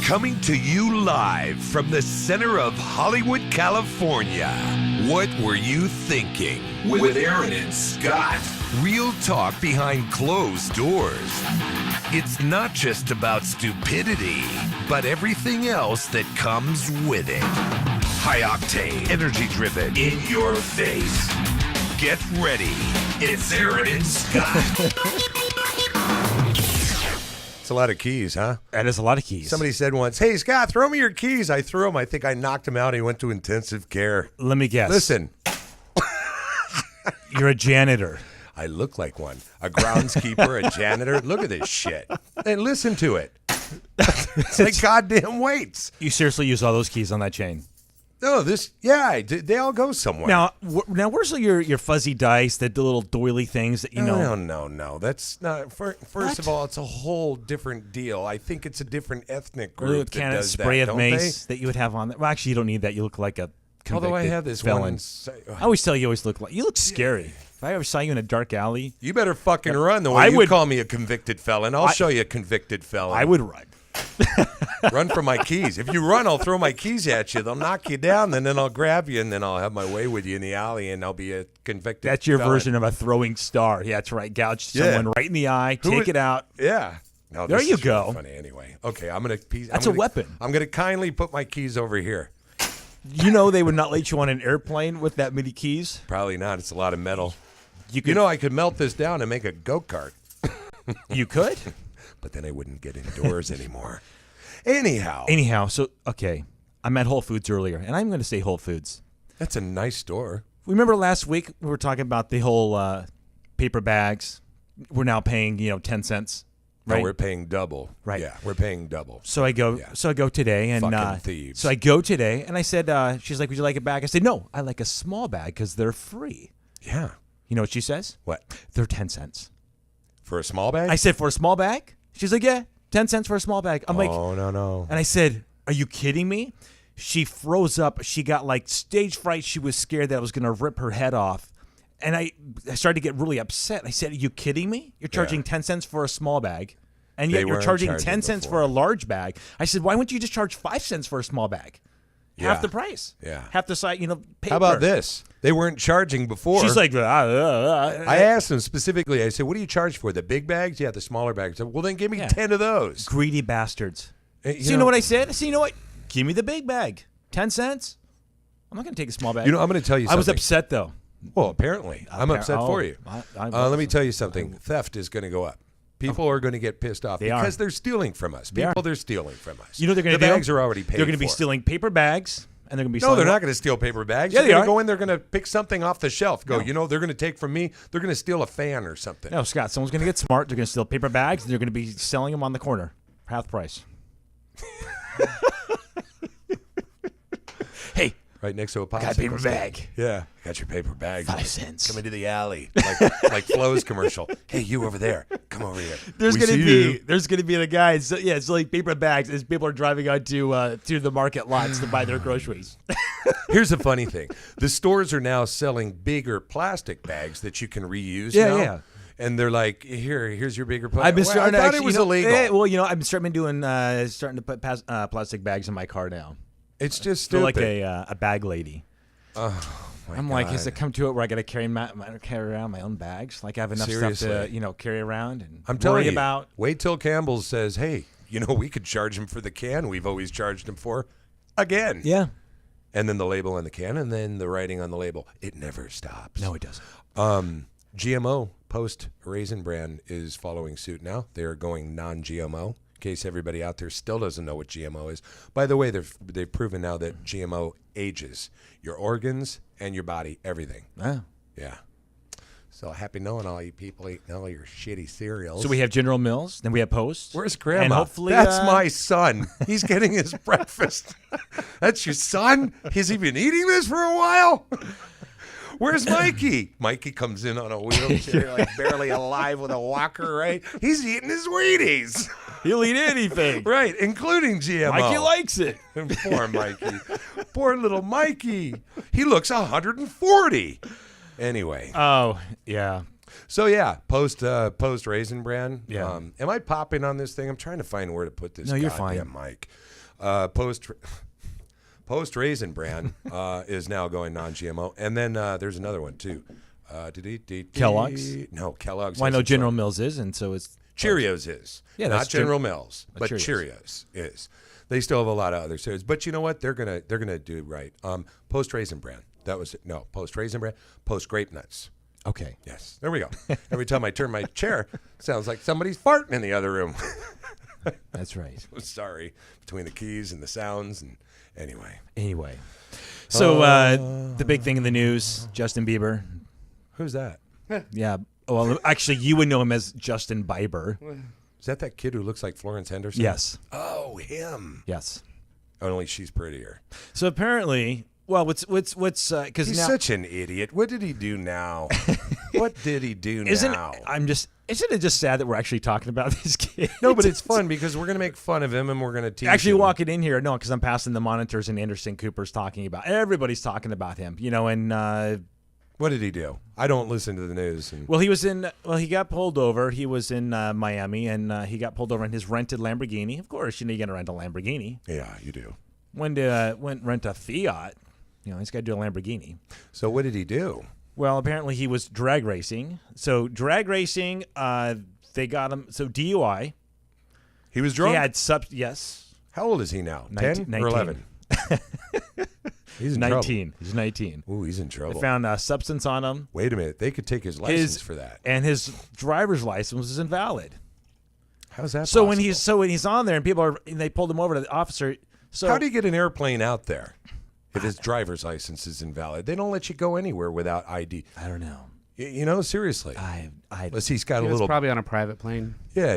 Coming to you live from the center of Hollywood, California. What were you thinking? With Aaron and Scott. Real talk behind closed doors. It's not just about stupidity, but everything else that comes with it. High octane, energy driven, in your face. Get ready. It's Aaron and Scott. It's a lot of keys, huh? That is a lot of keys. Somebody said once, "Hey, Scott, throw me your keys." I threw them. I think I knocked him out. He went to intensive care. Let me guess. Listen, You're a janitor. I look like one. A groundskeeper, a janitor. Look at this shit. And listen to it. It's like goddamn weights. You seriously use all those keys on that chain? No, they all go somewhere. Now where's your fuzzy dice, the little doily things that you know? No. That's not. First of all, it's a whole different deal. I think it's a different ethnic group that does spray that, of mace that you would have on there. Well, actually, you don't need that. You look like a convicted Although I have this felon. one. I always tell you, you look scary. If I ever saw you in a dark alley, You better fucking run the way you call me a convicted felon. I'll show you a convicted felon. I would run. Run for my keys. If you run, I'll throw my keys at you. They'll knock you down, and then I'll grab you, and then I'll have my way with you in the alley, and I'll be a convicted That's your felon. version of a throwing star. Yeah, that's right. Gouge someone right in the eye, take it out. Yeah. No, There this you is really go. funny anyway. Okay, I'm gonna. That's a weapon. I'm gonna kindly put my keys over here. You know they would not let you on an airplane with that many keys. Probably not. It's a lot of metal. You know I could melt this down and make a go-kart. you could. But then I wouldn't get indoors anymore. Anyhow, So okay, I'm at Whole Foods earlier, and I'm going to say Whole Foods. that's a nice store. Remember last week we were talking about the whole paper bags. We're now paying 10 cents. Right? No, we're paying double. Right. Yeah, we're paying double. So I go. Yeah. So I go today, and Fucking thieves. So I go today, and I said, she's like, "Would you like a bag?" I said, "No, I like a small bag because they're free." Yeah. You know what she says? What? They're 10 cents. For a small bag? I said, "For a small bag?" She's like, "Yeah, 10 cents for a small bag." I'm like, "Oh, no." And I said, "Are you kidding me?" She froze up. She got like stage fright. She was scared that I was going to rip her head off. And I started to get really upset. I said, "Are you kidding me? You're charging 10 cents for a small bag, and yet They you're weren't charging charging 10 cents before. for a large bag." I said, "Why wouldn't you just charge 5 cents for a small bag? Half Yeah. the price. Yeah. Half the size, paper." How about this? They weren't charging before. She's like, I asked them specifically, I said, "What do you charge for? The big bags?" "Yeah, the smaller bags." I said, "Well, then give me 10 of those." greedy bastards. You So you know what I said? I said, "You know what? Give me the big bag. 10 cents. I'm not going to take a small bag." I'm going to tell you something. I was upset, though. Well, apparently. I'm upset for you. Let me tell you something. Theft is going to go up. People are going to get pissed off because they're stealing from us. They're stealing from us. You know what they're going to do? The bags are already paid They're going to be for. stealing paper bags, and they're going to be No, selling they're not going to steal paper bags. Yeah, they're they going are. to go in, they're going to pick something off the shelf. Go, No. they're going to take from me. They're going to steal a fan or something. No, Scott, someone's going to get smart. They're going to steal paper bags, and they're going to be selling them on the corner. Half price. Hey, Right next to a popsicle got a paper stand. bag. Yeah, got your paper bag. 5 cents. Come into the alley, like Flo's commercial. "Hey, you over there, come over here." There's We going to see be the guys. So, it's like paper bags as people are driving onto to the market lots to buy their groceries. Here's the funny thing: the stores are now selling bigger plastic bags that you can reuse. Yeah, now. yeah. And they're like, here's your bigger plastic. I've been starting I to thought actually, it was illegal. I'm starting to put plastic bags in my car now. It's just Feel stupid. like a bag lady. I'm like, has it come to it where I got to carry around my own bags? Like I have enough stuff to carry around and I'm telling worry you, about. Wait till Campbell's says, "Hey, we could charge him for the can we've always charged him for again." Yeah. And then the label on the can, and then the writing on the label. It never stops. No, it doesn't. GMO Post Raisin Bran is following suit now. They are going non-GMO. In case everybody out there still doesn't know what GMO is. By the way, they've proven now that GMO ages your organs and your body, everything. Oh. Yeah. So happy knowing all you people eating all your shitty cereals. So we have General Mills, then we have Post. Where's Grandma? And hopefully that's my son. He's getting his breakfast. That's your son? Has he been eating this for a while? Where's Mikey? Mikey comes in on a wheelchair, like barely alive with a walker, right? He's eating his Wheaties. He'll eat anything. Right, including GMO. Mikey likes it. Poor Mikey. Poor little Mikey. He looks 140. Anyway. Oh, yeah. So yeah, post Raisin Bran. Yeah. Am I popping on this thing? I'm trying to find where to put this. No, you're goddamn mic. Post Raisin Bran is now going non-GMO, and then there's another one too. Kellogg's? No, Kellogg's. Well, I know hasn't General sold. Mills is, and so it's Cheerios is. Yeah, not that's General Mills, but Cheerios. Cheerios is. They still have a lot of other cereals, but you know what? They're gonna do right. Post Raisin Bran. That was it. No, post Raisin Bran. Post Grape Nuts. okay. Yes, there we go. Every time I turn my chair, sounds like somebody's farting in the other room. That's right. Sorry, between the keys and the sounds, and Anyway, so the big thing in the news: Justin Bieber. who's that? Yeah. Well, actually, you would know him as Justin Bieber. Is that kid who looks like Florence Henderson? Yes. Oh, him. Yes. Only she's prettier. So apparently, well, what's because He's now such an idiot. What did he do now? What did he do isn't now? isn't it just sad that we're actually talking about this kid? No, but it's fun because we're going to make fun of him and we're going to tease Actually, him. walking in here, no, because I'm passing the monitors and Anderson Cooper's talking about. Everybody's talking about him, and What did he do? I don't listen to the news. And well, he got pulled over. He was in Miami, and he got pulled over in his rented Lamborghini. Of course, you're going to rent a Lamborghini. yeah, you do. Went rent a Fiat. He's got to do a Lamborghini. So what did he do? Well, apparently he was drag racing. So drag racing, they got him. So DUI. He was drunk? He had yes. How old is he now? 19. 10 or 11? He's in 19. He's 19. trouble. Ooh, he's in They trouble. found substance on him. Wait a minute. They could take his license for that. And his driver's license is invalid. How's that So possible? when he's on there and they pulled him over to the officer. So How do you get an airplane out there if his driver's license is invalid? They don't let you go anywhere without ID. I don't know. Seriously. I Unless he's got He a was little. probably on a private plane. Yeah.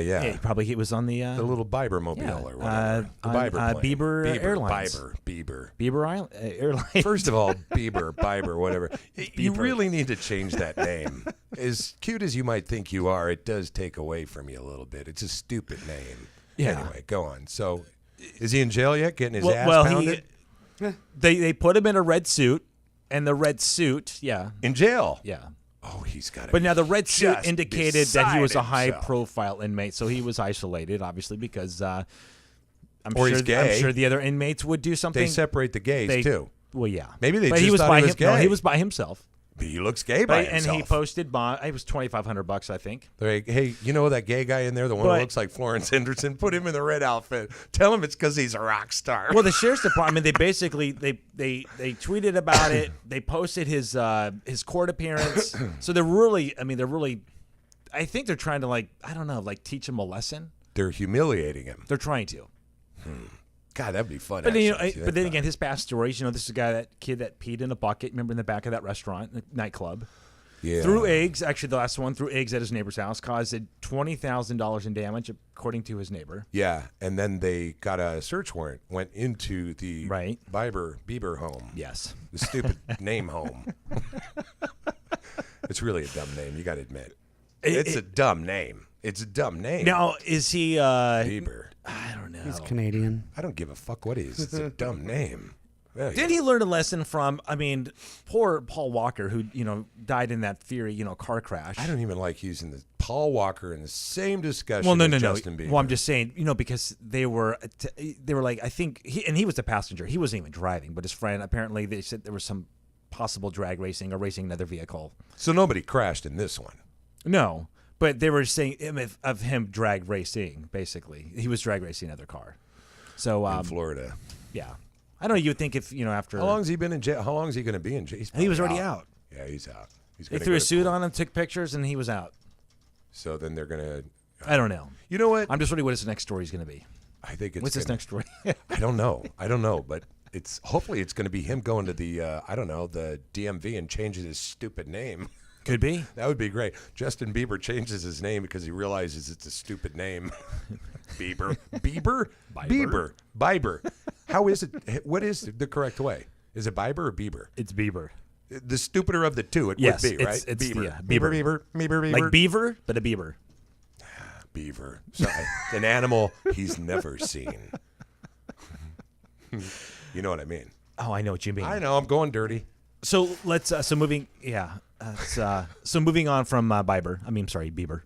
he was on the The little Bieber mobile yeah, or whatever. The Bieber on, plane. Bieber Airlines. Bieber. Bieber Island Airlines. First of all, Bieber, whatever. You Bieber. really need to change that name. As cute as you might think you are, it does take away from you a little bit. It's a stupid name. Yeah. Anyway, go on. So, is he in jail yet? Getting his ass well, pounded? they put him in a red suit, and the red suit, yeah. In jail? Yeah. Oh, he's got to. But now the red suit just indicated that he was a beside himself. high-profile inmate, so he was isolated, obviously, because I'm Or he's gay. I'm sure the other inmates would do something. They separate the gays They- too. Well, yeah. Maybe they but just he was thought by he was No, gay. he was by himself. He looks gay by And himself. he posted bond. It was $2,500, I think. They're like, hey, you know that gay guy in there, the one But- who looks like Florence Henderson? Put him in the red outfit. Tell him it's because he's a rock star. Well, the sheriff's department, they basically they tweeted about it. They posted his court appearance. So they're really, I think they're trying to teach him a lesson. They're humiliating him. They're trying to. God, that'd be fun. But then, actually, but then again, his past stories. This is a guy, that kid that peed in a bucket. Remember in the back of that restaurant, the nightclub. yeah. Threw eggs. Actually, the last one threw eggs at his neighbor's house, caused $20,000 in damage, according to his neighbor. Yeah, and then they got a search warrant, went into the Right. Bieber home. Yes. The stupid name home. It's really a dumb name, you got to admit. It's a dumb name. It's a dumb name. Now, is he? Bieber. I don't know. He's Canadian. I don't give a fuck what he is. It's a dumb name. Yeah, Did he learn a lesson from? Poor Paul Walker, who died in that car crash. I don't even like using the Paul Walker in the same discussion Well, no. as Justin Bieber. Well, I'm just saying, because they were like, I think he was the passenger. He wasn't even driving, but his friend, apparently they said there was some possible drag racing or racing another vehicle. So nobody crashed in this one. No, but they were saying of him drag racing. Basically, he was drag racing another car. So In Florida. yeah, I don't know. You would think if after How long has he been in jail? How long is he going to be in jail? he was probably already out. Yeah, he's out. He's They gonna threw go a to suit court. on him, took pictures, and he was out. So then they're going to. I don't know. You know what? I'm just wondering what his next story is going to be. I think it's. What's his gonna- next story? I don't know, but it's hopefully it's going to be him going to the the DMV and changing his stupid name. Could be. That would be great. Justin Bieber changes his name because he realizes it's a stupid name. Bieber. Bieber. How is it? What is the correct way? Is it Bieber or Bieber? It's Bieber. The stupider of the two, it Yes, would be, right? it's Bieber. yeah, Bieber. Bieber. Like beaver, but a beaver. Beaver. So, an animal he's never seen. You know what I mean? Oh, I know what you mean. I know. I'm going dirty. So let's so moving so moving on from Bieber.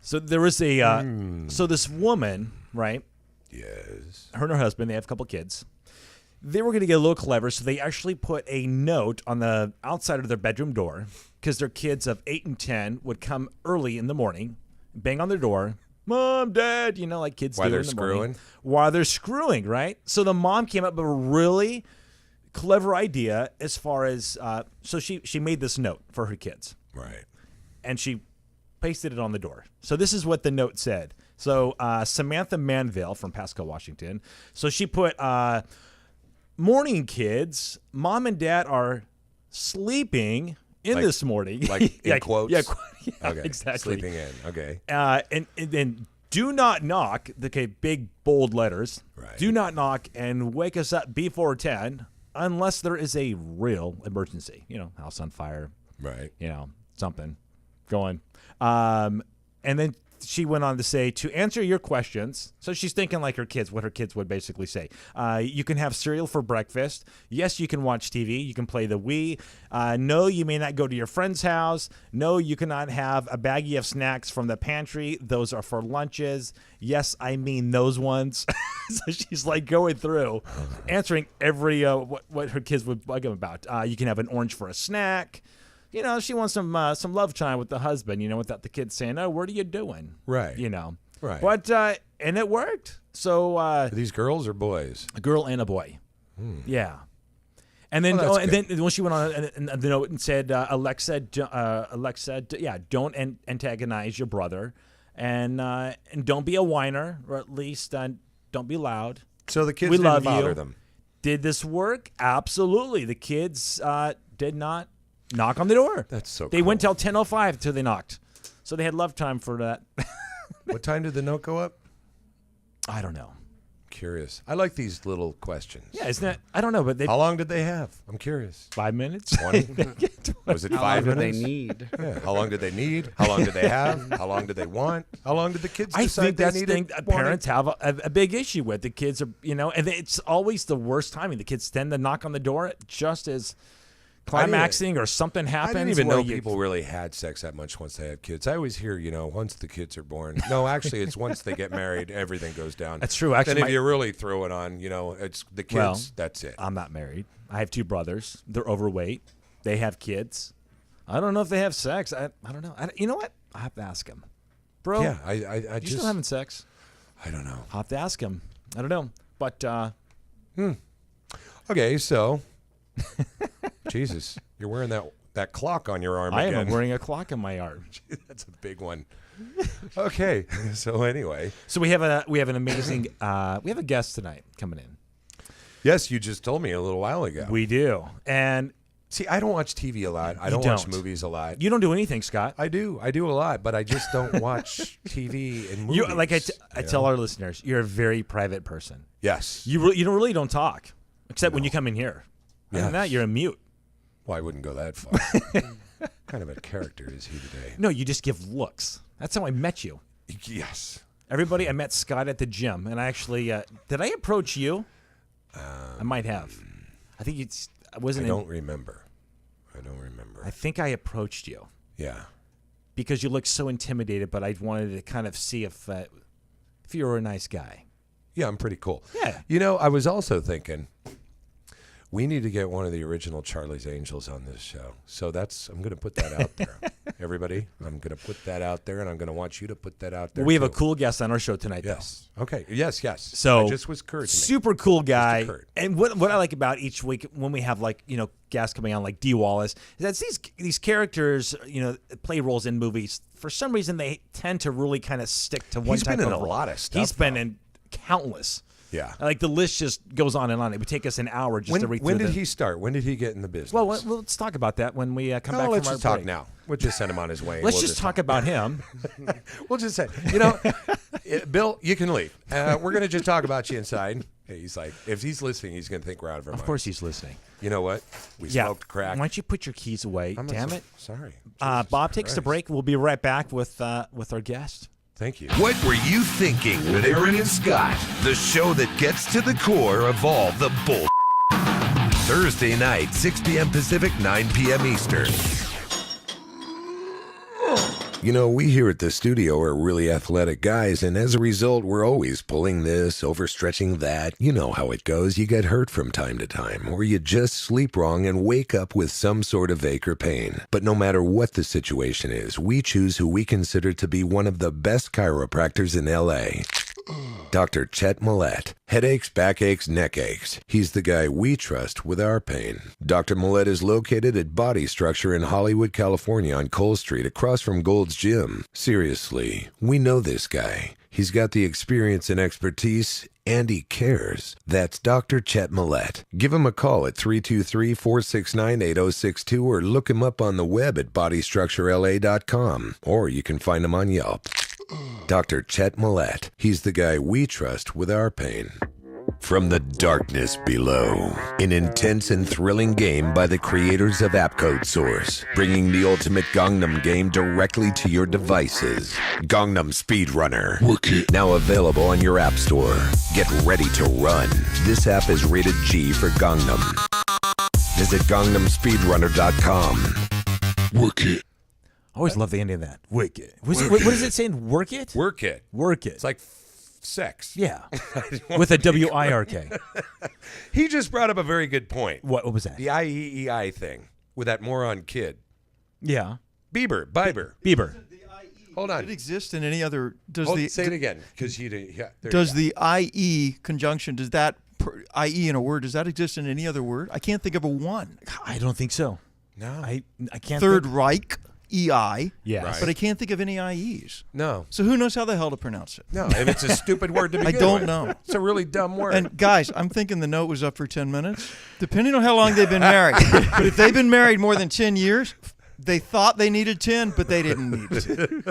So there was a so this woman, right? Yes. Her and her husband, they have a couple kids. They were going to get a little clever, so they actually put a note on the outside of their bedroom door because their kids of 8 and 10 would come early in the morning, bang on their door, Mom, Dad, like kids While do they're in the morning. screwing? While they're screwing, right? So the mom came up with a really clever idea as far as so she made this note for her kids, Right. and she pasted it on the door. So this is what the note said. So Samantha Manville from Pasco, Washington. So she put, morning kids, Mom and Dad are sleeping in this morning. Like in quotes? Yeah, Okay. exactly. Sleeping in. Okay. And then do not knock, okay, big bold letters. Right. Do not knock and wake us up before 10 unless there is a real emergency. House on fire, Right. something going. And then she went on to say, to answer your questions, so she's thinking like her kids, what her kids would basically say. You can have cereal for breakfast. Yes, you can watch TV. You can play the Wii. No, you may not go to your friend's house. No, you cannot have a baggie of snacks from the pantry. Those are for lunches. Yes, I mean those ones. So she's like going through, answering every what her kids would bug them about. You can have an orange for a snack. She wants some love time with the husband, without the kids saying, "Oh, what are you doing?" Right. Right. But and it worked. So Are these girls or boys? a girl and a boy. Yeah. And then Well, that's and then when she went on the note and said, Alexa, don't antagonize your brother, and don't be a whiner, or at least don't be loud. So the kids We didn't love bother you. them. Did this work? Absolutely. The kids did not knock on the door. That's so They cool. went till 10:05 till they knocked. So they had love time for that. What time did the note go up? I don't know. Curious. I like these little questions. Yeah, isn't that? I don't know, but they How long did they have? I'm curious. 5 minutes. 20? Was it How 5 long do they minutes? need? Yeah. How long did they need? How long did they have? How long did they want? How long did the kids I decide think they that's the needed? thing that parents have a big issue with. The kids are, and it's always the worst timing. The kids tend to knock on the door just as climaxing or something happens. I didn't even where know you- people really had sex that much once they had kids. I always hear, once the kids are born. No, actually, it's once they get married, everything goes down. That's true. Actually, then if you really throw it on, it's the kids. Well, that's it. I'm not married. I have 2 brothers. They're overweight. They have kids. I don't know if they have sex. I don't know. You know what? I have to ask them. Bro, Yeah, I you just still having sex? I don't know. I'll have to ask them. I don't know. But Okay, so Jesus, you're wearing that clock on your arm I again. am wearing a clock on my arm. That's a big one. Okay, so anyway, So we have an amazing we have a guest tonight coming in. yes, you just told me a little while ago. We do. And See, I don't watch TV a lot. I don't watch don't. movies a lot. you don't do anything, Scott. I do a lot, but I just don't watch TV and movies. You like I tell our listeners, you're a very private person. Yes. You really don't talk except when you come in here. Other than Yes. that, you're a mute. Well, I wouldn't go that far. What kind of a character is he today? No, you just give looks. That's how I met you. Yes. Everybody, I met Scott at the gym, and I actually did I approach you? I might have. I think it's. I I wasn't. don't remember. I think I approached you Yeah. because you looked so intimidated, but I wanted to kind of see if you were a nice guy. Yeah, I'm pretty cool. Yeah. I was also thinking we need to get one of the original Charlie's Angels on this show. So I'm going to put that out there. Everybody, I'm going to put that out there, and I'm going to want you to put that out there. We have a too. cool guest on our show tonight. Yes. Okay. Yes. So it just was occurred to me. Super cool guy. occurred. And what I like about each week when we have guests coming on like Dee Wallace is that these characters play roles in movies. For some reason, they tend to really kind of stick to one He's type been in of a role. lot of stuff, He's been though. in countless. Yeah. Like the list just goes on and on. It would take us an hour just to read When through did he start? When did he get in the business? Well, let's talk about that when we come back let's from our just talk break. now. We'll just send him on his way. Let's We'll just talk about him. We'll just say, Bill, you can leave. We're going to just talk about you inside. Hey, he's like, if he's listening, he's going to think we're out of our minds. Of course, he's listening. You know what? We Yeah. smoked crack. Why don't you put your keys away? I'm not Damn so- it. Sorry. Bob Jesus takes a Christ. break. We'll be right back with our guest. Thank you. What were you thinking with Aaron and Scott? The show that gets to the core of all the bull. Thursday night, 6 p.m. Pacific, 9 p.m. Eastern. You know, we here at the studio are really athletic guys, and as a result, we're always pulling this, overstretching that. You know how it goes. You get hurt from time to time, or you just sleep wrong and wake up with some sort of ache or pain. But no matter what the situation is, we choose who we consider to be one of the best chiropractors in L.A., Dr. Chet Millett. Headaches, backaches, neck aches. He's the guy we trust with our pain. Dr. Millett is located at Body Structure in Hollywood, California on Cole Street across from Gold's Gym. Seriously, we know this guy. He's got the experience and expertise, and he cares. That's Dr. Chet Millett. Give him a call at 323-469-8062 or look him up on the web at bodystructurela.com, or you can find him on Yelp. Dr. Chet Millett. He's the guy we trust with our pain. From the darkness below, an intense and thrilling game by the creators of App Code Source, bringing the ultimate Gangnam game directly to your devices. Gangnam Speedrunner. Now available on your app store. Get ready to run. This app is rated G for Gangnam. Visit GangnamSpeedrunner.com. Work it. I always love the ending of that. Work it. What is it saying? Work it? Work it. Work it. It's like sex. Yeah. With a W-I-R-K. He just brought up a very good point. What was that? The IEEI thing with that moron kid. Yeah. Bieber. Hold on. Does it exist in any other? Say it again, because you didn't. Yeah, does the IE conjunction? Does that IE in a word? Does that exist in any other word? I can't think of a one. I don't think so. No. I can't. Third Reich. EI, yes. Right. But I can't think of any IEs. No. So who knows how the hell to pronounce it? No, if it's a stupid word to begin I don't with. know. It's a really dumb word. And guys, I'm thinking the note was up for 10 minutes, depending on how long they've been married. But if they've been married more than 10 years, they thought they needed 10, but they didn't need 10.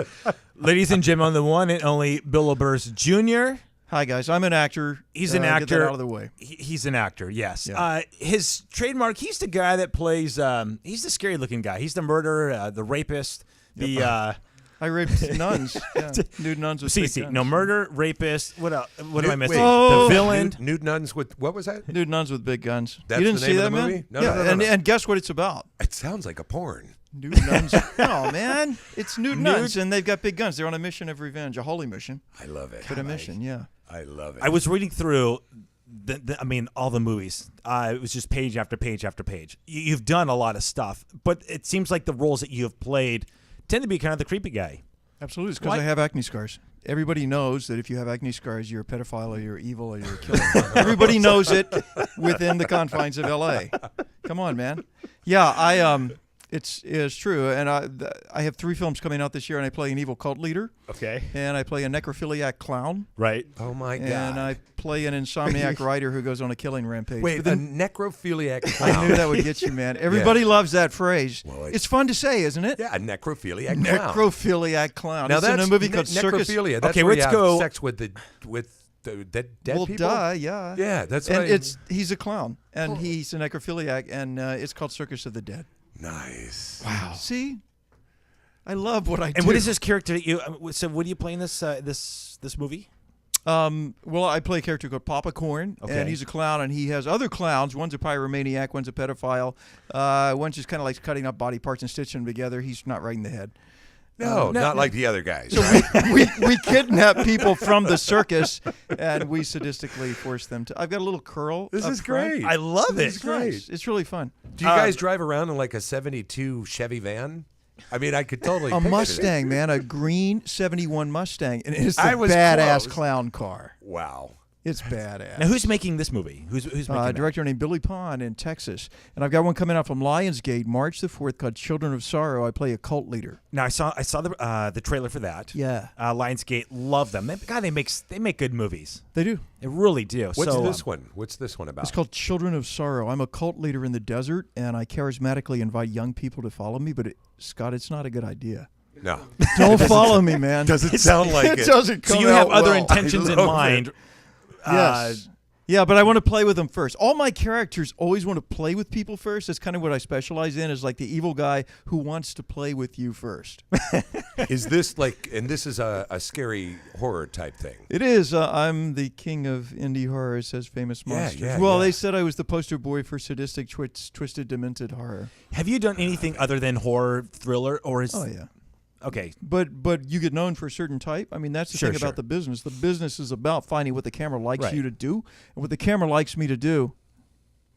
Ladies and gentlemen, the one and only Bill Oberst Jr. Hi, guys. I'm an actor. He's an Get actor. that out of the way. He's an actor, yes. Yeah. His trademark, he's the guy that plays, he's the scary-looking guy. He's the murderer, the rapist, I raped nuns. Yeah. Nude nuns with big guns. No, murder, rapist, what else? What am I missing? Oh. The villain. Nude nuns with, what was that? Nude nuns with big guns. That's you didn't the see name that, of the man? movie? No, yeah, no. And guess what it's about? It sounds like a porn. Nude nuns. No, man. It's nude nuns, and they've got big guns. They're on a mission of revenge, a holy mission. I love it. But a mission, yeah. I love it. I was reading through, all the movies. It was just page after page after page. You've done a lot of stuff, but it seems like the roles that you have played tend to be kind of the creepy guy. Absolutely. It's because I have acne scars. Everybody knows that if you have acne scars, you're a pedophile or you're evil or you're a killer. Everybody knows it within the confines of L.A. Come on, man. Yeah, it's true. And I have 3 films coming out this year, and I play an evil cult leader. Okay. And I play a necrophiliac clown. Right. Oh, my God. And I play an insomniac writer who goes on a killing rampage. Wait, But a then- necrophiliac clown. I knew that would get you, man. Everybody loves that phrase. Well, it's fun to say, isn't it? Yeah, a necrophiliac clown. Necrophiliac clown. Now It's that's in a movie called Circus. necrophilia. That's Okay, where let's you go- have sex with the dead Well, people. yeah. Yeah, that's And what he's a clown, and he's a necrophiliac, and it's called Circus of the Dead. Nice. Wow. See, I love what I do. And what is this character that you? So, what do you play in this this movie? Well, I play a character called Papa Corn, Okay. and he's a clown, and he has other clowns. One's a pyromaniac, one's a pedophile. One's just kind of like cutting up body parts and stitching them together. He's not right in the head. No, not like the other guys. So we kidnap people from the circus, and we sadistically force them to. I've got a little curl. This up is front. great. I love This it. is great. Nice. It's really fun. Do you guys drive around in like a 72 Chevy van? I mean, I could totally A picture Mustang, man, a green 71 Mustang, and it's I a was badass close. clown car. It. Wow. It's badass. Now, who's making this movie? Who's making a that? director named Billy Pond in Texas, and I've got one coming out from Lionsgate March the 4th called Children of Sorrow. I play a cult leader. Now, I saw the trailer for that. Yeah, Lionsgate, love them. They make good movies. they do. They really do. What's this one? What's this one about? It's called Children of Sorrow. I'm a cult leader in the desert, and I charismatically invite young people to follow me. But Scott, it's not a good idea. No. Don't follow me, man. Doesn't sound like it. It doesn't come So you have out other well. intentions in love mind. Yes. Yeah, but I want to play with them first. All my characters always want to play with people first. That's kind of what I specialize in, is like the evil guy who wants to play with you first. Is this like, and this is a scary horror type thing? It is. I'm the king of indie horror, says Famous Monsters. yeah, well, yeah. they said I was the poster boy for sadistic, twisted, demented horror. Have you done anything other than horror, thriller, or is? Oh, yeah. Okay. But you get known for a certain type. I mean, that's the Sure, thing sure. about the business. The business is about finding what the camera likes Right. you to do. And what the camera likes me to do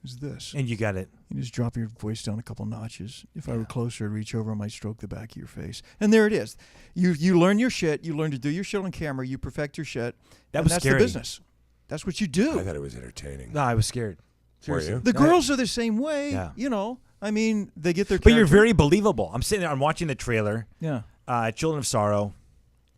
is this. And you got it. You just drop your voice down a couple notches. If I were closer, I'd reach over and might stroke the back of your face. And there it is. You learn your shit. You learn to do your shit on camera. You perfect your shit. That and was that's scary. the business. That's what you do. I thought it was entertaining. No, I was scared. Were you? The girls are the same way. Yeah. You know, I mean, they get their But you're character. very believable. I'm sitting there. I'm watching the trailer. Yeah. Children of Sorrow,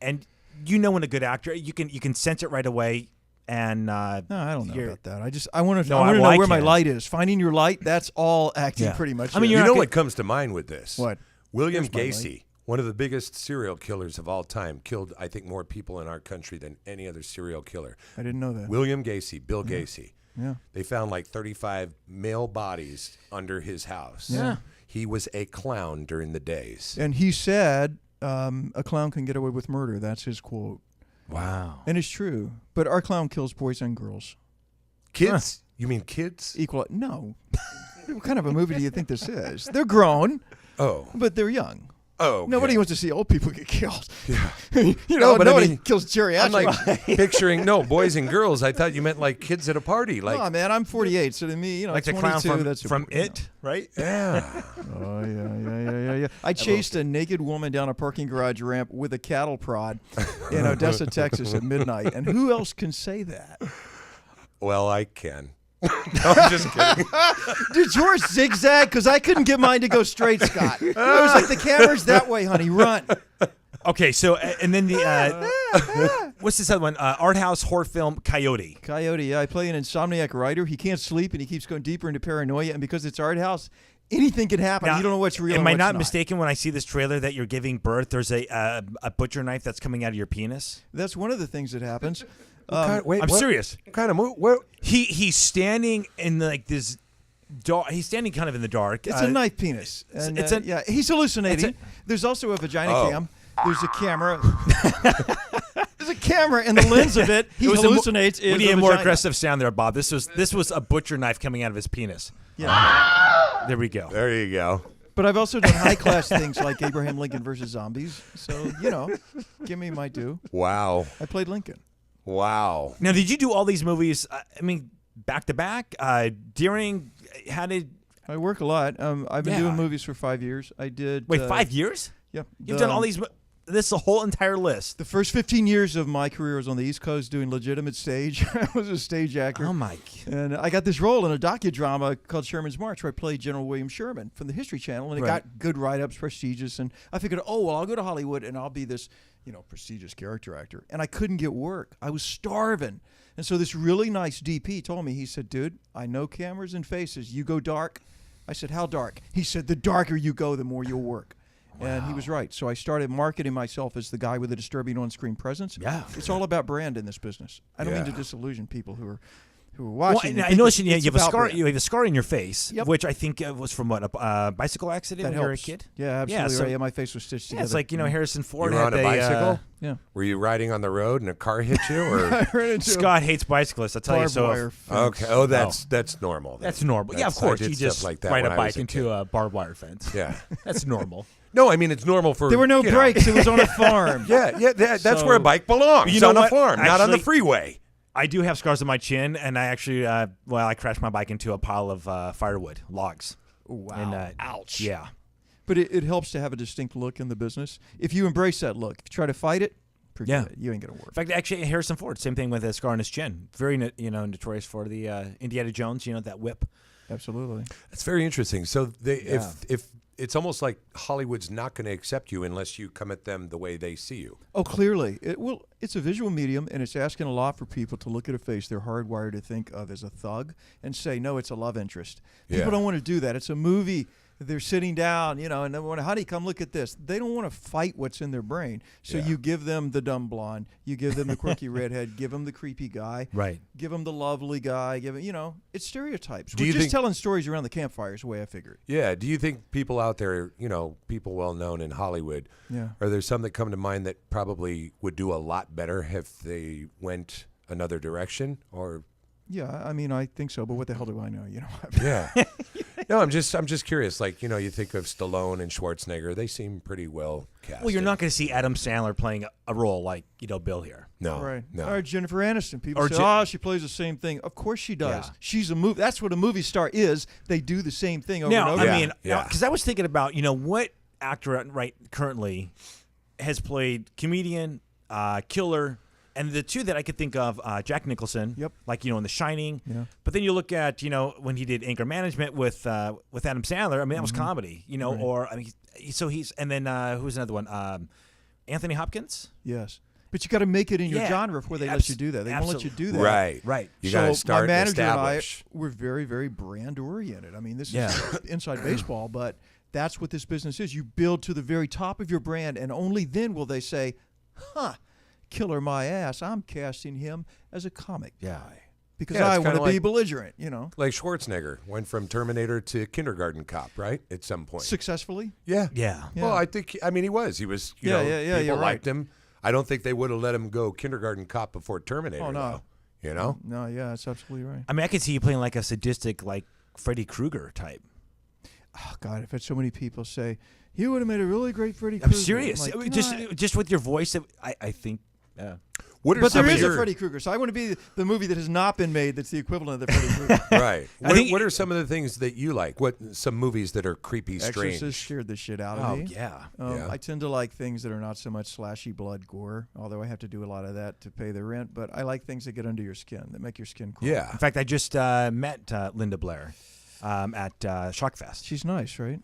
and you know when a good actor, you can sense it right away. And No, I don't know you're- about that. I want to No, know well, I where my can. light is. Finding your light, that's all acting Yeah. pretty much. I mean, is. you're You not know gonna- what comes to mind with this? What? William Here's my Gacy, one of the biggest serial killers of all time, killed, I think, more people in our country than any other serial killer. I didn't know that. William Gacy, Bill Gacy. Yeah. They found like 35 male bodies under his house. Yeah. He was a clown during the days. And he said, a clown can get away with murder. That's his quote. wow. And it's true. But our clown kills boys and girls. Kids? You mean kids? Equal. No. What kind of a movie do you think this is? They're grown, Oh. but they're young. Oh. okay. Nobody wants to see old people get killed. Yeah. you know, No, but I nobody mean, kills geriatric. I'm like picturing, no, boys and girls. I thought you meant like kids at a party. Like, oh, man, I'm 48, so to me, Like the 22, clown from, that's from important, It, right? yeah. Oh, yeah. I chased a naked woman down a parking garage ramp with a cattle prod in Odessa, Texas at midnight. And who else can say that? Well, I can. No, I'm just kidding. Did yours zigzag? Because I couldn't get mine to go straight, Scott. I was like, the camera's that way, honey. Run. Okay, so and then the what's this other one? Art house horror film Coyote. Coyote, yeah. I play an insomniac writer. He can't sleep, and he keeps going deeper into paranoia. And because it's art house, anything can happen. Now, You don't know what's real Am and I what's not mistaken when I see this trailer that you're giving birth? There's a butcher knife that's coming out of your penis. That's one of the things that happens. Wait, I'm what? serious. What kind of move? What? He's standing in like this dark. He's standing kind of in the dark. It's a knife penis. And, it's a- yeah, he's hallucinating. it's There's also a vagina Oh. cam. There's a camera. There's a camera, and the lens of it, he It was hallucinates. We is need a a more vagina. aggressive sound there, Bob. This was a butcher knife coming out of his penis. Yeah. There we go. There you go. But I've also done high class things like Abraham Lincoln versus zombies. So, give me my due. Wow. I played Lincoln. Wow. Now, did you do all these movies? I mean, back to back during? How did? I work a lot. I've been Yeah. doing movies for 5 years. I did. Wait, 5 years? Yeah. You've done all these. This is a whole entire list. The first 15 years of my career was on the East Coast doing legitimate stage. I was a stage actor. Oh my! And I got this role in a docudrama called Sherman's March, where I played General William Sherman from the History Channel, and it Right. got good write-ups, prestigious. And I figured, oh well, I'll go to Hollywood and I'll be this, prestigious character actor. And I couldn't get work. I was starving. And so this really nice DP told me, he said, dude, I know cameras and faces. You go dark. I said, how dark? He said, the darker you go, the more you'll work. And he was right. So I started marketing myself as the guy with a disturbing on-screen presence. Yeah. It's all about brand in this business. I don't mean to Yeah. disillusion people who are Well, watching. and I think noticed it's you have a about scar. brand. You have a scar in your face, Yep. which I think was from what a bicycle accident That when you were a helps. kid. Yeah, absolutely. so- right. Yeah, my face was stitched Yeah, together. it's like Harrison Ford You were had on a bicycle? Yeah. Were you riding on the road and a car hit you, or? I ran into Scott hates bicyclists. I tell you barbed so. wire fence. Okay. Oh, that's normal. then. That's normal. Yeah, of That's- I course. did You stuff just like that ride when a I was bike a into kid. a barbed wire fence. Yeah. That's normal. No, I mean it's normal for. There were no you know. brakes. It was on a farm. Yeah, that's So- where a bike belongs. You know on a what? farm, not on the Actually- freeway. I do have scars on my chin, and I actually, I crashed my bike into a pile of firewood logs. Wow. And, Ouch. Yeah. But it helps to have a distinct look in the business. If you embrace that look, if you try to fight it, forget Yeah. it. You ain't gonna work. In fact, actually, Harrison Ford, same thing with a scar on his chin. Very, notorious for the Indiana Jones. That whip. Absolutely. That's very interesting. So Yeah. if it's almost like Hollywood's not going to accept you unless you come at them the way they see you. Oh, clearly. It's a visual medium, and it's asking a lot for people to look at a face they're hardwired to think of as a thug and say, no, it's a love interest. People Yeah. don't want to do that. It's a movie they're sitting down, and they want, honey, come look at this. They don't want to fight what's in their brain. So you give them the dumb blonde, you give them the quirky redhead, give them the creepy guy, Right. give them the lovely guy, give them, it's stereotypes. Do We're you just think- telling stories around the campfire is the way I figured. Yeah. Do you think people out there, people well known in Hollywood, Yeah. are there some that come to mind that probably would do a lot better if they went another direction? Or Yeah, I mean, I think so, but what the hell do I know? yeah. No, I'm just curious. Like, you think of Stallone and Schwarzenegger, they seem pretty well cast. Well, you're not going to see Adam Sandler playing a role like Bill here. No. Right. No. Or Jennifer Aniston. People Or say, she plays the same thing. Of course she does. Yeah. She's a movie. That's what a movie star is. They do the same thing over and Now, over. I mean, Yeah. because I was thinking about what actor right currently has played comedian, killer. And the two that I could think of, Jack Nicholson, Yep. like in The Shining. Yeah. But then you look at when he did Anger Management with Adam Sandler. I mean, that was comedy, Right. Or I mean, he's and then who's another one? Anthony Hopkins. Yes. But you got to make it in your Yeah. genre before they let you do that. They won't let you do that. Right. Right. You So got to start my manager and I establish. were very, very brand oriented. I mean, this Yeah. is inside baseball, but that's what this business is. You build to the very top of your brand, and only then will they say, killer my ass, I'm casting him as a comic guy. Because Yeah, it's I want kinda to be like- belligerent, Like Schwarzenegger went from Terminator to Kindergarten Cop, right? At some point. successfully. Yeah. Yeah. Well, I think, he was. He was, Yeah, people you're liked right. him. I don't think they would have let him go Kindergarten Cop before Terminator. Oh, no. Though, No, yeah, that's absolutely right. I mean, I could see you playing like a sadistic, like Freddy Krueger type. Oh, God, I've had so many people say, you would have made a really great Freddy I'm Krueger. serious. like, Just with your voice, I think. What are But some there of is a your, Freddy Krueger, so I want to be the movie that has not been made that's the equivalent of the Freddy Krueger. right? I think- What are some of the things that you like? What some movies that are creepy, strange? Exorcist scared the shit out of Oh me. yeah. Yeah. I tend to like things that are not so much slashy blood gore, although I have to do a lot of that to pay the rent. But I like things that get under your skin, that make your skin crawl. Yeah. In fact, I just met Linda Blair at Shockfest. She's nice, right?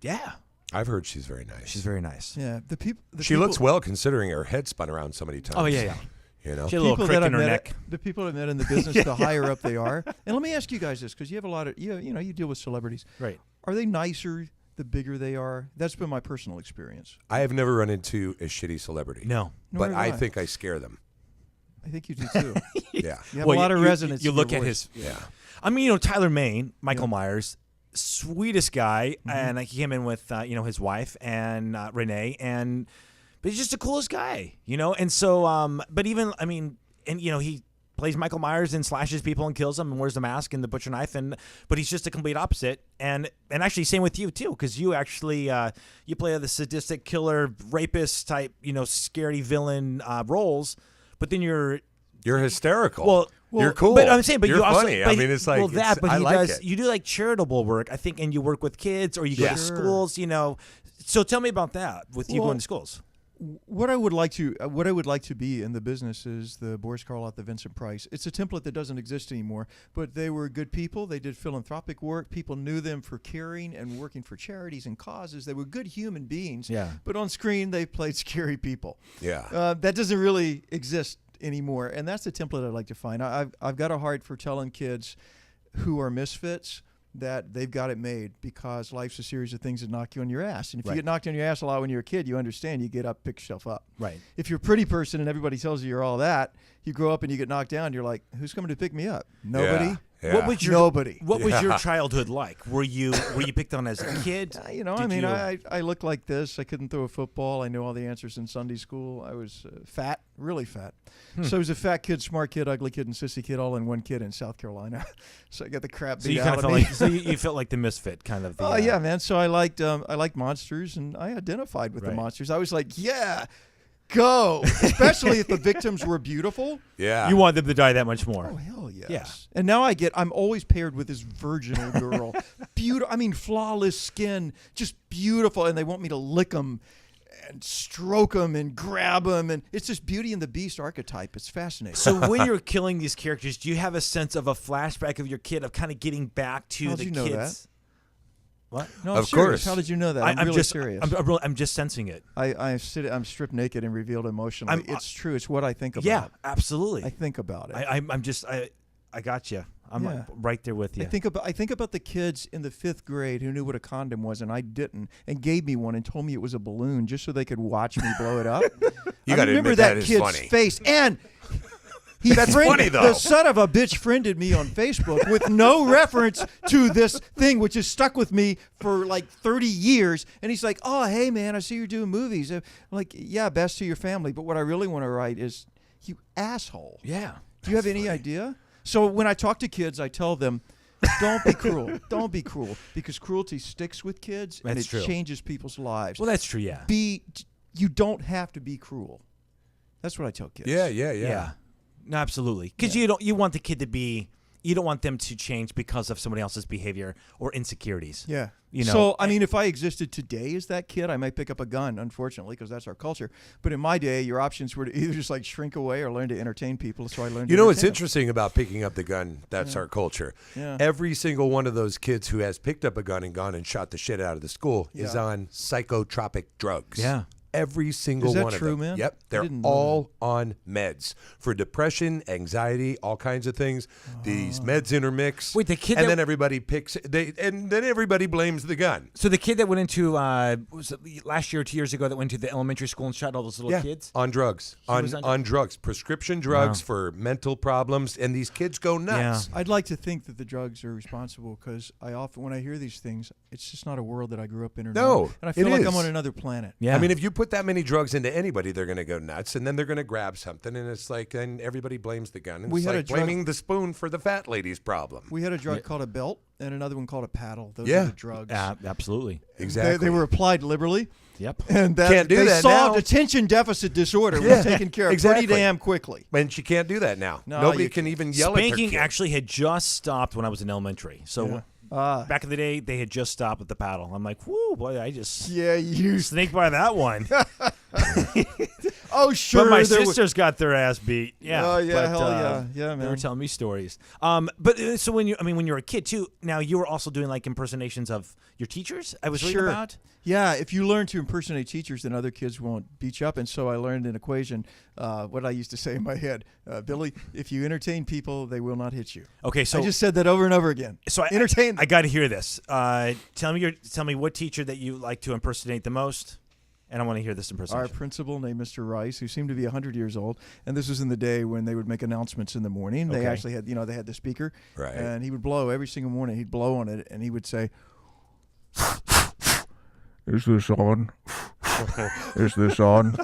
Yeah, I've heard she's very nice. she's very nice. Yeah. The people. She looks well considering her head spun around so many times. Oh yeah. You know. She had a little People crick that in I've her met, neck. the people I've met in the business, the higher up they are. And let me ask you guys this, because you have a lot of, you deal with celebrities. Right. Are they nicer the bigger they are? That's been my personal experience. I have never run into a shitty celebrity. No. Nor But have I think I scare them. I think you do too. Yeah. You have a lot of resonance. You in look your at voice. his. Yeah. I mean, Tyler Mane, Michael Myers, sweetest guy, and he came in with his wife and Renee, but he's just the coolest guy, And so, but even he plays Michael Myers and slashes people and kills them and wears the mask and the butcher knife, but he's just a complete opposite. And actually, same with you too, because you actually you play the sadistic killer, rapist type, scary villain roles, but then you're hysterical. well, you're cool. But I'm saying, but you're you also, funny. but I mean, it's like but I he like does. it. You do like charitable work, I think, and you work with kids or you go Yeah. to Sure. schools. So tell me about that with you Well, going to schools. What I would like to be in the business is the Boris Karloff, the Vincent Price. It's a template that doesn't exist anymore, but they were good people. They did philanthropic work. People knew them for caring and working for charities and causes. They were good human beings. Yeah. But on screen, they played scary people. Yeah. That doesn't really exist anymore, and that's the template I'd like to find. I've got a heart for telling kids who are misfits that they've got it made, because life's a series of things that knock you on your ass. And if you Right. get knocked on your ass a lot when you're a kid, you understand. You get up, pick yourself up. Right. If you're a pretty person and everybody tells you you're all that, you grow up and you get knocked down, you're like, who's coming to pick me up? Nobody? Yeah. What was your Nobody. What was your Yeah. childhood like? Were you picked on as a kid? I looked like this. I couldn't throw a football. I knew all the answers in Sunday school. I was fat, really fat. So I was a fat kid, smart kid, ugly kid, and sissy kid, all in one kid in South Carolina. So I got the crap So beat you kind out of of felt me. like you felt like the misfit kind of. Oh yeah, man. So I liked monsters, and I identified with the Right. monsters. I was like, yeah, go. Especially if the victims were beautiful. Yeah. You want them to die that much more. Oh hell yes. Yeah. And now I'm always paired with this virginal girl, beautiful. I mean, flawless skin, just beautiful, and they want me to lick them and stroke them and grab them, and it's this Beauty and the Beast archetype. It's fascinating. So when you're killing these characters, do you have a sense of a flashback of your kid of kind of getting back to How'd the you know kids? What? No, I'm Of serious. course. How did you know that? I'm really just serious. I'm just sensing it. I'm stripped naked and revealed emotionally. I'm- It's true. It's what I think about. Yeah, absolutely. I think about it. I got you. I'm Yeah. right there with you. I think about the kids in the 5th grade who knew what a condom was and I didn't, and gave me one and told me it was a balloon just so they could watch me blow it up. You I gotta remember admit that that is kid's funny. face, and That's funny, though. The son of a bitch friended me on Facebook with no reference to this thing, which has stuck with me for like 30 years. And he's like, "Oh, hey man, I see you're doing movies." I'm like, "Yeah, best to your family." But what I really want to write is, "You asshole." yeah. Do you have any idea? So when I talk to kids, I tell them, don't be cruel. Don't be cruel, because cruelty sticks with kids and That's it true. changes people's lives. Well, that's true. Yeah. You don't have to be cruel. That's what I tell kids. Yeah. No, absolutely. Because you want the kid to be. You don't want them to change because of somebody else's behavior or insecurities. Yeah. You know. So, I mean, if I existed today as that kid, I might pick up a gun, unfortunately, because that's our culture. But in my day, your options were to either just like shrink away or learn to entertain people. So I learned You to know what's entertain them. interesting about picking up the gun? That's our culture. Yeah. Every single one of those kids who has picked up a gun and gone and shot the shit out of the school is Yeah. on psychotropic drugs. Yeah. Every single Is that one of true, them. man? Yep. I They're didn't know all on meds for depression, anxiety, all kinds of things. These meds intermix. Wait, the kid and that- then everybody and then everybody blames the gun. So the kid that went into was it last year or 2 years ago that went to the elementary school and shot all those little kids? On drugs. was On drugs. Prescription drugs for mental problems, and these kids go nuts. I'd like to think that the drugs are responsible, because when I hear these things, it's just not a world that I grew up in. Or No, know. And I feel it like is. I'm on another planet. Yeah. I mean, if you put that many drugs into anybody, they're going to go nuts, and then they're going to grab something, and it's like, then everybody blames the gun. And We it's had like a drug- blaming the spoon for the fat lady's problem. We had a drug called a belt and another one called a paddle. Those Yeah. are the drugs. Absolutely. Exactly. They were applied liberally. Yep. And that, Can't do they that solved now. attention deficit disorder. Yeah, Was taken care of exactly. pretty damn quickly. And she can't do that now. No, Nobody you can can't. even yell at her Spanking kid. actually had just stopped when I was in elementary. So back in the day, they had just stopped with the paddle. I'm like, whoo, boy, I just Yeah, you. snaked by that one. Oh, sure. But my there was- sisters got their ass beat. Yeah. Oh, yeah, but, hell yeah. Yeah, They were man. telling me stories. But so when you were a kid too, now you were also doing like impersonations of your teachers. I was reading Sure. about. Yeah, if you learn to impersonate teachers, then other kids won't beat you up. And so I learned an equation, what I used to say in my head. Billy, if you entertain people, they will not hit you. Okay, so I just said that over and over again. so I entertain. I got to hear this. Tell me what teacher that you like to impersonate the most, and I want to hear this Our impersonation. principal named Mr. Rice, who seemed to be 100 years old, and this was in the day when they would make announcements in the morning. They Okay. actually had, they had the speaker, Right. and he would blow every single morning. He'd blow on it, and he would say, Is this on? Is this on?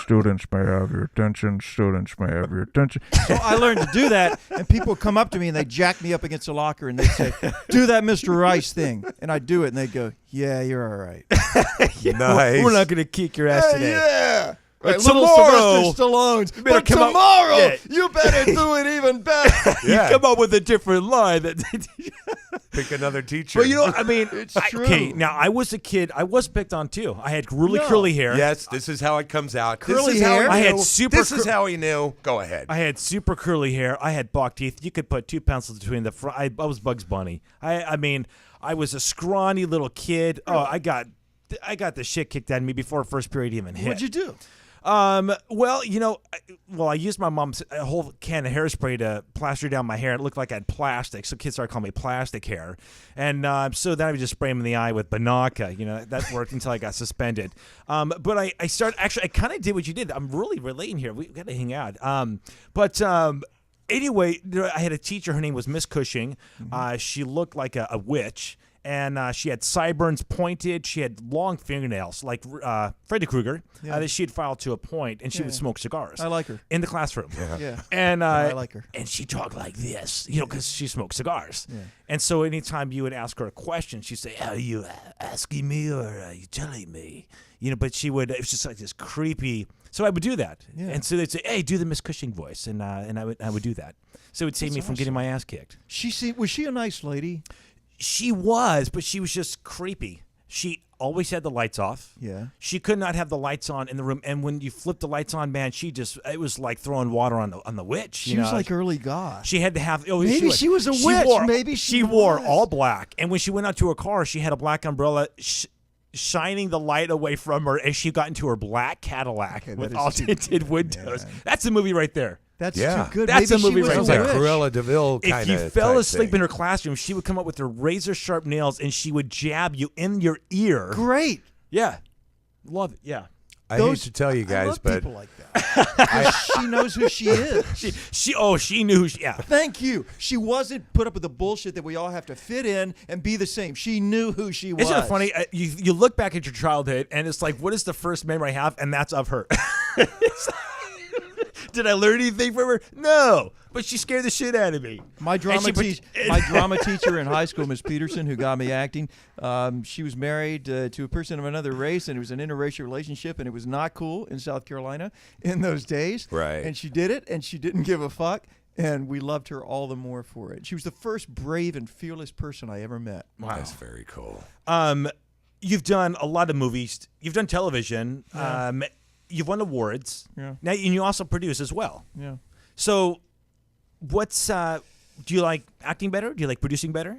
Students may have your attention. Students may have your attention. So I learned to do that, and people would come up to me and they'd jack me up against a locker and they'd say, "Do that Mr. Rice thing," and I'd do it, and they'd go, "Yeah, you're all right." Nice. We're not going to kick your ass today. Yeah. But Right, little tomorrow- Sylvester Stallone's. better But come up- tomorrow, Yeah. you better do it even better. Yeah. Come up with a different line. Pick another teacher. But I mean, It's okay. true. Now I was a kid. I was picked on too. I had really No. curly hair. Yes, this is how it comes out. Curly this is how hair? he I had knew. super This is cur- how he knew. Go ahead. I had super curly hair. I had buck teeth. You could put two pencils between the front. I was Bugs Bunny. I mean, I was a scrawny little kid. Oh, I got the shit kicked out of me before first period even hit. What'd you do? Well, I used my mom's a whole can of hairspray to plaster down my hair. It looked like I had plastic, so kids started calling me plastic hair. And so then I would just spray them in the eye with Banaka. That worked until I got suspended. But I started, actually, I kind of did what you did. I'm really relating here. We got to hang out. Anyway, I had a teacher. Her name was Miss Cushing. She looked like a witch. And she had sideburns pointed. She had long fingernails, like Freddy Krueger, that she had filed to a point, and she would smoke cigars. I like her. In the classroom. Yeah. And I like her. And she talked like this, because she smoked cigars. Yeah. And so anytime you would ask her a question, she'd say, "Are you asking me or are you telling me?" But she would. It was just like this creepy. So I would do that. Yeah. And so they'd say, "Hey, do the Miss Cushing voice," and I would do that. So it would save me from getting my ass kicked. Was she a nice lady? She was, but she was just creepy. She always had the lights off. Yeah. She could not have the lights on in the room. And when you flipped the lights on, man, it was like throwing water on the witch. She was like early goth. She had to have. Oh, Maybe she was a witch. Maybe she wore was. all black. And when she went out to her car, she had a black umbrella shining the light away from her as she got into her black Cadillac with that is all too- tinted windows. man. That's the movie right there. That's Yeah. too good. That's Maybe a movie she was right Sounds there. like a witch. Cruella DeVille kind If of. you fell asleep in her classroom, she would come up with her razor sharp nails and she would jab you in your ear. Great. Yeah. Love it. Yeah. I hate to tell you I guys, love but people like that. 'Cause she knows who she is. She knew. Yeah. Thank you. She wasn't put up with the bullshit that we all have to fit in and be the same. She knew who she was. Isn't it funny? You look back at your childhood and it's like, what is the first memory I have? And that's of her. Did I learn anything from her? No. But she scared the shit out of me. My drama, my drama teacher in high school, Miss Peterson, who got me acting, she was married to a person of another race, and it was an interracial relationship, and it was not cool in South Carolina in those days. Right. And she did it, and she didn't give a fuck, and we loved her all the more for it. She was the first brave and fearless person I ever met. Wow. that's very cool. You've done a lot of movies. You've done television. You've won awards. Yeah. Now, and you also produce as well. Yeah. So, what's do you like acting better? Do you like producing better?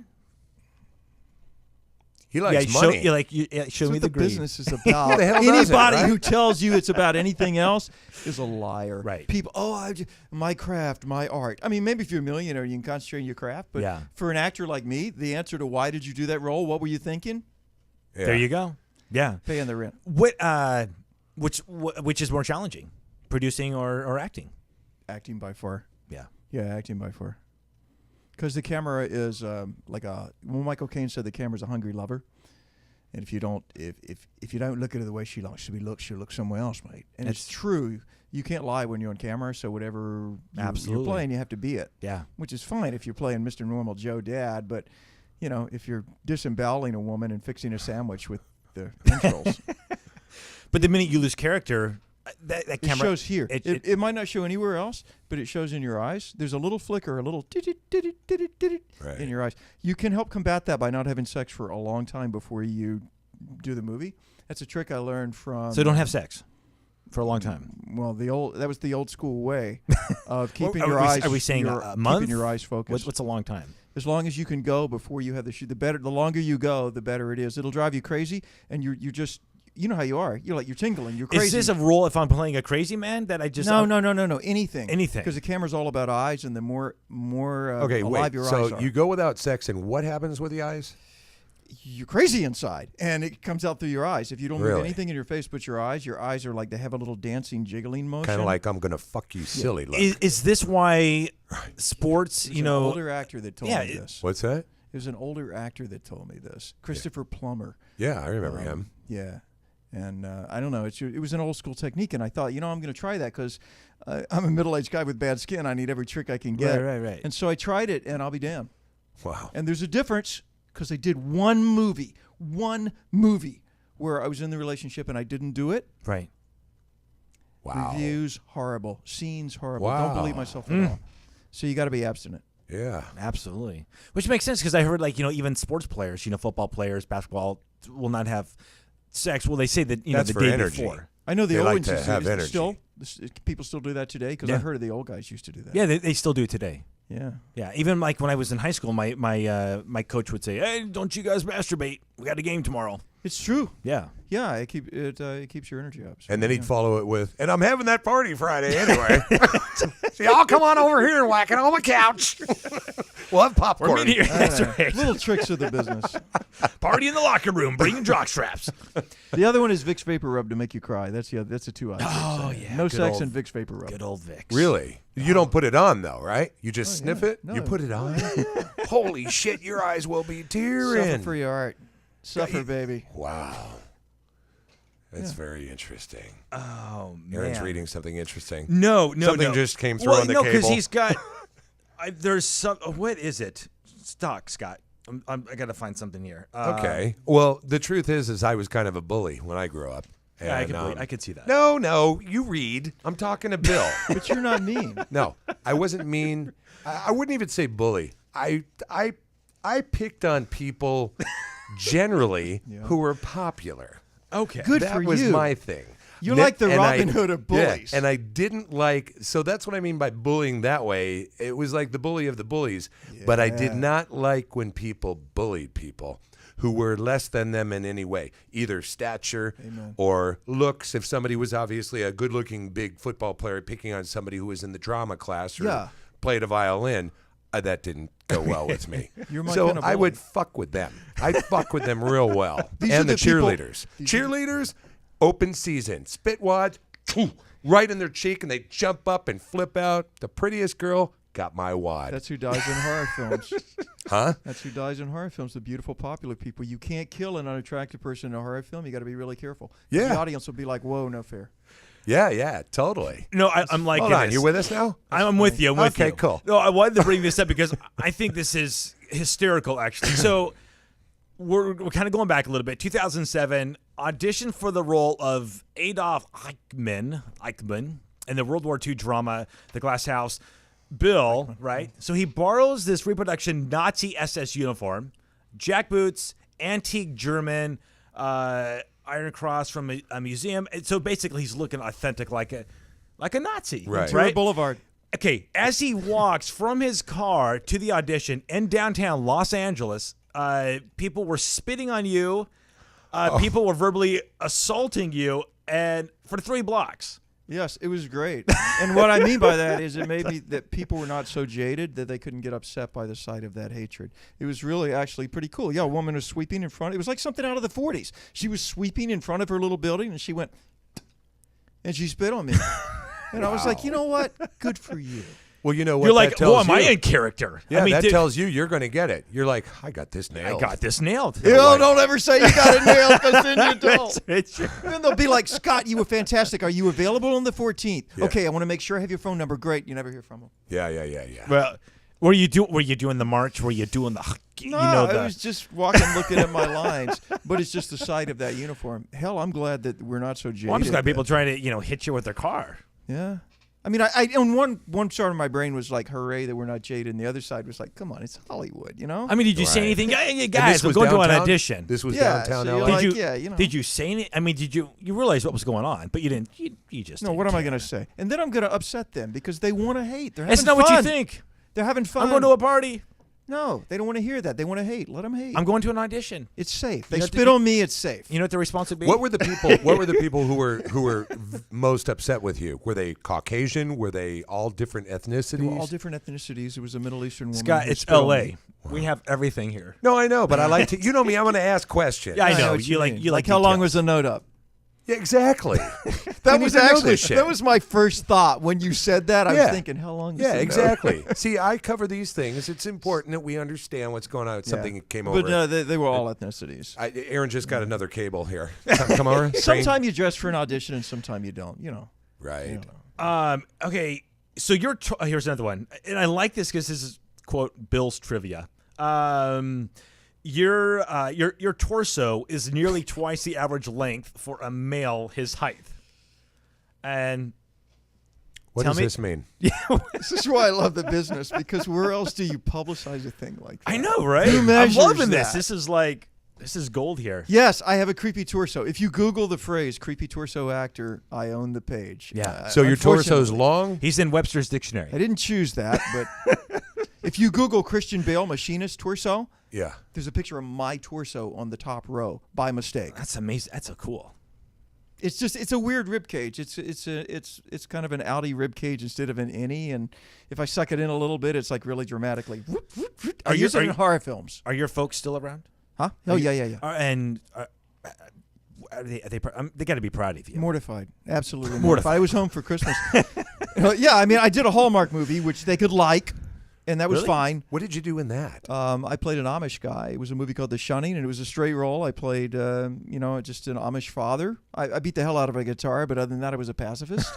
He likes show, money. show me That's the what the green. business is about. the hell does it, Anybody right? who tells you it's about anything else is a liar. Right. People, my craft, my art. I mean, maybe if you're a millionaire, you can concentrate on your craft. But Yeah. for an actor like me, the answer to why did you do that role? What were you thinking? Yeah. There you go. Yeah. Paying the rent. Which is more challenging, producing or acting? Acting by far. Yeah. Yeah, acting by far. Because the camera is well, Michael Caine said the camera's a hungry lover. And if you don't look at her the way she likes to be looked, she'll look somewhere else, mate. And it's true. You can't lie when you're on camera, so whatever you're Absolutely. playing, you have to be it. Yeah. Which is fine if you're playing Mr. Normal Joe Dad, but if you're disemboweling a woman and fixing a sandwich with the entrails, But the minute you lose character, that it camera shows here. It might not show anywhere else, but it shows in your eyes. There's a little flicker, a little Right. in your eyes. You can help combat that by not having sex for a long time before you do the movie. That's a trick I learned from. So don't have sex for a long time. Well, that was the old school way of keeping Are your we- eyes. are we saying a month? Keeping your eyes focused. What's a long time? As long as you can go before you have the shoot, the longer you go, the better it is. It'll drive you crazy, and you're just, you know how you are. You're tingling. You're crazy. Is this a role if I'm playing a crazy man that I just No. Anything. Anything. Because the camera's all about eyes, and the more Okay, alive wait. your eyes So are. you go without sex, and what happens with the eyes? You're crazy inside, and it comes out through your eyes. If you don't move Really? anything in your face but your eyes are like they have a little dancing, jiggling motion. Kind of like I'm gonna fuck you, silly. Look. Is this why sports? There's an older actor that told me this. What's that? There's an older actor that told me this. Christopher Plummer. Yeah, I remember him. Yeah. And I don't know. It was an old school technique, and I thought, I'm going to try that because I'm a middle-aged guy with bad skin. I need every trick I can get. Right. And so I tried it, and I'll be damned. Wow. And there's a difference because I did one movie where I was in the relationship and I didn't do it. Right. Wow. Reviews horrible, scenes horrible. Wow. Don't believe myself at all. So you got to be abstinent. Yeah. Absolutely. Which makes sense because I heard even sports players, football players, basketball will not have sex. Well, they say that That's the for day energy. before. I know the They old like ones to have energy. still. People still do that today because Yeah. I heard of the old guys used to do that. Yeah, they still do it today. Yeah. Yeah, even like when I was in high school, my coach would say, "Hey, don't you guys masturbate? We got a game tomorrow." It's true. Yeah. Yeah, it keeps your energy up. So, And then he'd follow it with, and I'm having that party Friday anyway. So y'all come on over here and whack it on the couch. We'll have popcorn. We're here. That's right. Little tricks of the business. Party in the locker room. Bring your jock straps. The other one is Vicks Vapor Rub to make you cry. That's the two. Oh, yeah. No Good sex old- and Vicks Vapor Rub. Good old Vicks. Really? You don't put it on though, right? You just sniff yeah. it. No. You put it on. Holy shit! Your eyes will be Suffer tearing. for your art. Suffer, baby. Wow. That's very interesting. Oh man. Aaron's reading something interesting. No. Something just came through well, on the no, because cable. he's got. There's some. What is it? Stop, Scott. I got to find something here. Okay. Well, the truth is I was kind of a bully when I grew up. Yeah, And, I could see that. No, you read. I'm talking to Bill. But you're not mean. No, I wasn't mean. I wouldn't even say bully. I picked on people generally who were popular. Okay. Good that for was you. my thing. You're like the And Robin Hood of bullies. Yeah, and I didn't like. So that's what I mean by bullying that way. It was like the bully of the bullies. But I did not like when people bullied people. who were less than them in any way, either stature Amen. or looks. If somebody was obviously a good-looking big football player picking on somebody who was in the drama class or Yeah. played a violin, that didn't go well with me. You're my so kind of I bully. would fuck with them. I'd fuck with them real well. These are And the the people- cheerleaders. Cheerleaders, open season, spitwad, right in their cheek, and they jump up and flip out. The prettiest girl got my wad. That's who dies in horror films. Huh? That's who dies in horror films. The beautiful, popular people. You can't kill an unattractive person in a horror film. You got to be really careful. Yeah. The audience will be like, "Whoa, no fair." Yeah, totally. No, I'm like Hold on, you with us now? I'm with you. I'm with you. Okay, cool. No, I wanted to bring this up because I think this is hysterical, actually. So we're kind of going back a little bit. 2007, auditioned for the role of Adolf Eichmann in the World War II drama The Glass House. Bill, right? So he borrows this reproduction Nazi SS uniform, jackboots, antique German, Iron Cross from a museum. And so basically, he's looking authentic, like a Nazi, Right. Ventura Boulevard. Okay, as he walks from his car to the audition in downtown Los Angeles, people were spitting on you. People were verbally assaulting you, and for 3 blocks. Yes, it was great. And what I mean by that is it made me that people were not so jaded that they couldn't get upset by the sight of that hatred. It was really actually pretty cool. Yeah, a woman was sweeping in front. It was like something out of the 40s. She was sweeping in front of her little building, and she went, and she spit on me. And I was like, you know what? Good for you. Well, you know what? You're that like, tells oh, am I you? in character? Yeah, I mean, that dude, tells you you're going to get it. You're like, I got this I nailed. got this nailed. Don't ever say you got it nailed because then you don't. It's- Then they'll be like, Scott, you were fantastic. Are you available on the 14th? Yeah. Okay, I want to make sure I have your phone number. Great. You never hear from them. Yeah. well, were you doing the march? Were you doing the? No, the, I was just walking, looking at my lines. But it's just the sight of that uniform. Hell, I'm glad that we're not so jaded. Well, I'm just got people trying to hit you with their car. Yeah. I mean, I on one side of my brain was like, hooray that we're not jaded, and the other side was like, come on, it's Hollywood, you know? I mean, did you say Right. anything? Hey, And guys, this we're was going to an downtown? audition. This was Yeah, downtown so LA. you're like, Did you? yeah, you know. Did you say anything? I mean, did you realize what was going on? But you didn't. You just No, didn't what am I care. going to say? And then I'm going to upset them because they want to hate. They're having It's not fun. what you think. They're having fun. I'm going to a party. No, they don't want to hear that. They want to hate. Let them hate. I'm going to an audition. It's safe. They know, spit on me. It's safe. You know what the response would be? What were the people? What were the people who were most upset with you? Were they Caucasian? Were they all different They ethnicities? were all different ethnicities. It was a Middle Eastern woman. Scott, who it's spit on L.A. me. We have everything here. No, I know, but I like to. You know me. I want to ask questions. Yeah, I know. what You like mean. you like how long details. was the note up? Yeah, exactly. That We was need to know actually this shit. that was my first thought when you said that. I Yeah. was thinking, how long? Is Yeah, the note? exactly. See, I cover these things. It's important that we understand what's going on. It's Yeah. something that came over. But no, they were all ethnicities. Aaron just got another cable here. Come over. Sometimes you dress for an audition, and sometimes you don't. You know. Right. Okay, so here's another one, and I like this because this is quote Bill's trivia. Your torso is nearly twice the average length for a male his height. And What Tell does me- this mean? This is why I love the business, because where else do you publicize a thing like that? I know, right? Who I'm measures loving this. that? This is gold here. Yes, I have a creepy torso. If you Google the phrase "creepy torso actor," I own the page. Yeah. So your torso's unfortunately, long? He's in Webster's dictionary. I didn't choose that, but if you Google Christian Bale machinist torso, Yeah. there's a picture of my torso on the top row by mistake. That's amazing. That's so cool. It's a weird rib cage. It's kind of an outie rib cage instead of an innie, and if I suck it in a little bit, it's like really dramatically. I Are you- use it are in you- horror films. Are your folks still around? Huh? Oh yeah. They got to be proud of you. Mortified, absolutely Mortified. mortified. I was home for Christmas. Yeah, I mean, I did a Hallmark movie which they could like, and that was Really? fine. What did you do in that? I played an Amish guy. It was a movie called The Shunning, and it was a straight role. I played, just an Amish father. I beat the hell out of a guitar, but other than that, I was a pacifist.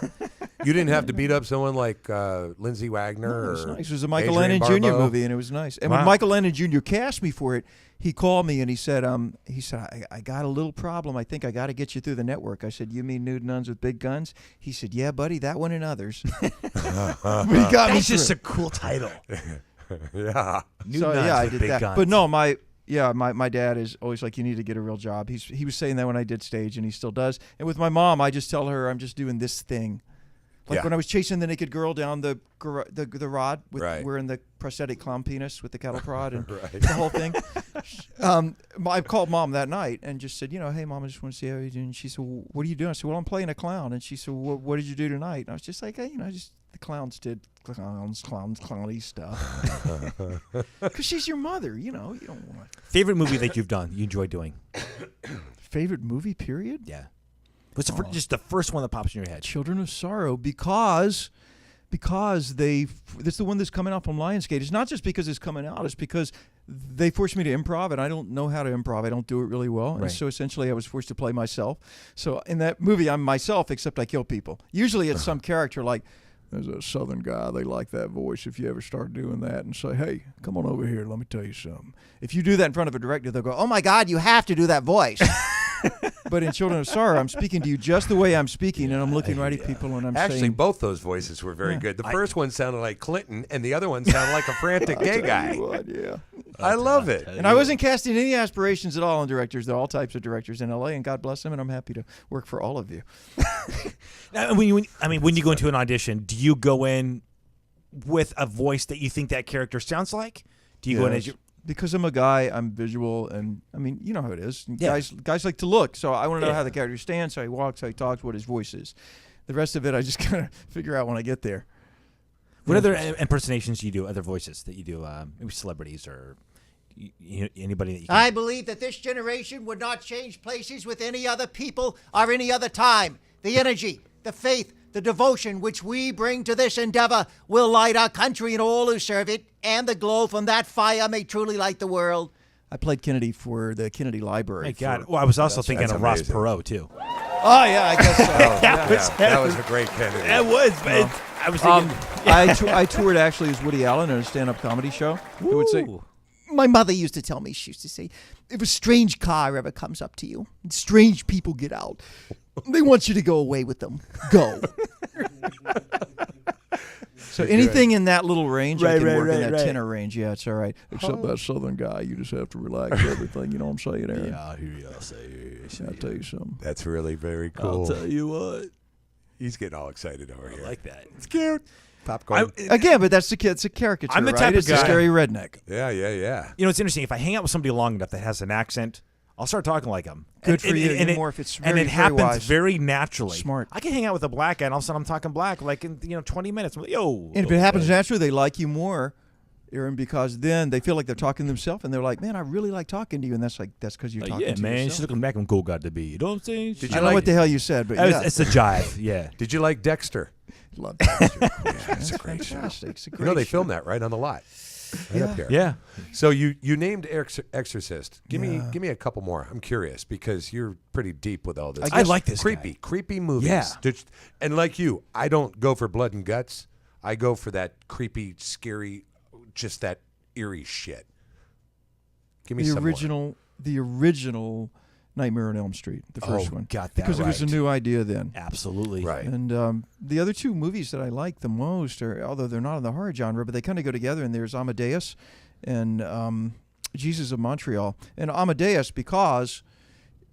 You didn't have to beat up someone like Lindsay Wagner It was or nice. It was a Michael Adrienne Lennon Jr. Barbeau? movie, and it was nice. And Wow. when Michael Lennon Jr. cast me for it, he called me and he said, I got a little problem. I think I got to get you through the network. I said, you mean nude nuns with big guns? He said, yeah, buddy, that one and others. But he got me That's just through a cool title. Yeah. New so nuns yeah, I with did big that. guns. But no, my dad is always like, you need to get a real job. He was saying that when I did stage, and he still does. And with my mom, I just tell her I'm just doing this thing. Like Yeah. when I was chasing the naked girl down the rod with Right. wearing the prosthetic clown penis with the cattle prod and Right. the whole thing. I called Mom that night and just said, hey, Mom, I just want to see how you're doing. And she said, well, what are you doing? I said, well, I'm playing a clown. And she said, well, what did you do tonight? And I was just like, hey, just the clowns did clowny stuff. Because she's your mother, you don't want. Favorite movie that you've done, you enjoy doing? Favorite movie, period? Yeah. What's just the first one that pops in your head? Children of Sorrow, because that's the one that's coming out from Lionsgate. It's not just because it's coming out; it's because they forced me to improv, and I don't know how to improv. I don't do it really well, Right. and so essentially, I was forced to play myself. So in that movie, I'm myself, except I kill people. Usually, it's some character like. There's a Southern guy. They like that voice. If you ever start doing that and say, hey, come on over here. Let me tell you something. If you do that in front of a director, they'll go, oh, my God, you have to do that voice. But in Children of Sorrow, I'm speaking to you just the way I'm speaking, and I'm looking right at people, and I'm Actually, saying... both those voices were very good. The first one sounded like Clinton, and the other one sounded like a frantic I'll gay tell guy. you what, yeah. I love it. And I wasn't casting any aspirations at all on directors. There are all types of directors in LA, and God bless them, and I'm happy to work for all of you. Now, when you go into an audition, do you go in with a voice that you think that character sounds like? Do you go in as Yes. Because I'm a guy, I'm visual, and you know how it is. Yeah. Guys like to look, so I want to know Yeah. how the character stands, how he walks, how he talks, what his voice is. The rest of it, I just kind of figure out when I get there. What other impersonations do you do? Other voices that you do? Maybe celebrities or anybody that you can. I believe that this generation would not change places with any other people or any other time. The energy, the faith, the devotion which we bring to this endeavor will light our country and all who serve it, and the glow from that fire may truly light the world. I played Kennedy for the Kennedy Library. My God. Well, I was also thinking that's of Ross amazing. Perot too. Oh, yeah, I guess so. That was a great Kennedy. It was, but I was thinking. I toured actually as Woody Allen in a stand-up comedy show. It would say, Ooh. My mother used to tell me, she used to say, if a strange car ever comes up to you, and strange people get out, they want you to go away with them. Go. So anything in that little range, I can work in that tenor range. Yeah, it's all right. Except that Southern guy, you just have to relax everything. You know what I'm saying, Aaron? I hear y'all say. I'll tell you something. That's really very cool. you what. He's getting all excited over here. I like that. It's cute. Popcorn. Again, but that's it's a caricature, I'm the right? type of It's a guy- scary redneck. Yeah. You know, it's interesting. If I hang out with somebody long enough that has an accent, I'll start talking like them. Good for you. You're more if it's and very, it very happens wise. very naturally. Smart. I can hang out with a black guy, and all of a sudden I'm talking black, like in 20 minutes. I'm like, yo. And if it happens naturally, they like you more, Aaron, because then they feel like they're talking to themselves, and they're like, "Man, I really like talking to you," and that's because you're talking yeah, to man. She's yourself. looking back and cool got to be. You know what I'm saying? Did I you don't know like- what the hell you said, but yeah, It's a jive. Yeah. Did you like Dexter? love that. It's a great show. Fantastic. It's a great You know they show. filmed that right on the lot, right up here. Yeah. So you named Exorcist. Give me a couple more. I'm curious because you're pretty deep with all this. I like this creepy movies. Yeah. And like you, I don't go for blood and guts. I go for that creepy, scary, just that eerie shit. Give me some more. The original Nightmare on Elm Street, the first one. got that because it was a right. new idea then. Absolutely. Right. And the other two movies that I like the most are, although they're not in the horror genre, but they kind of go together. And there's Amadeus and Jesus of Montreal. And Amadeus because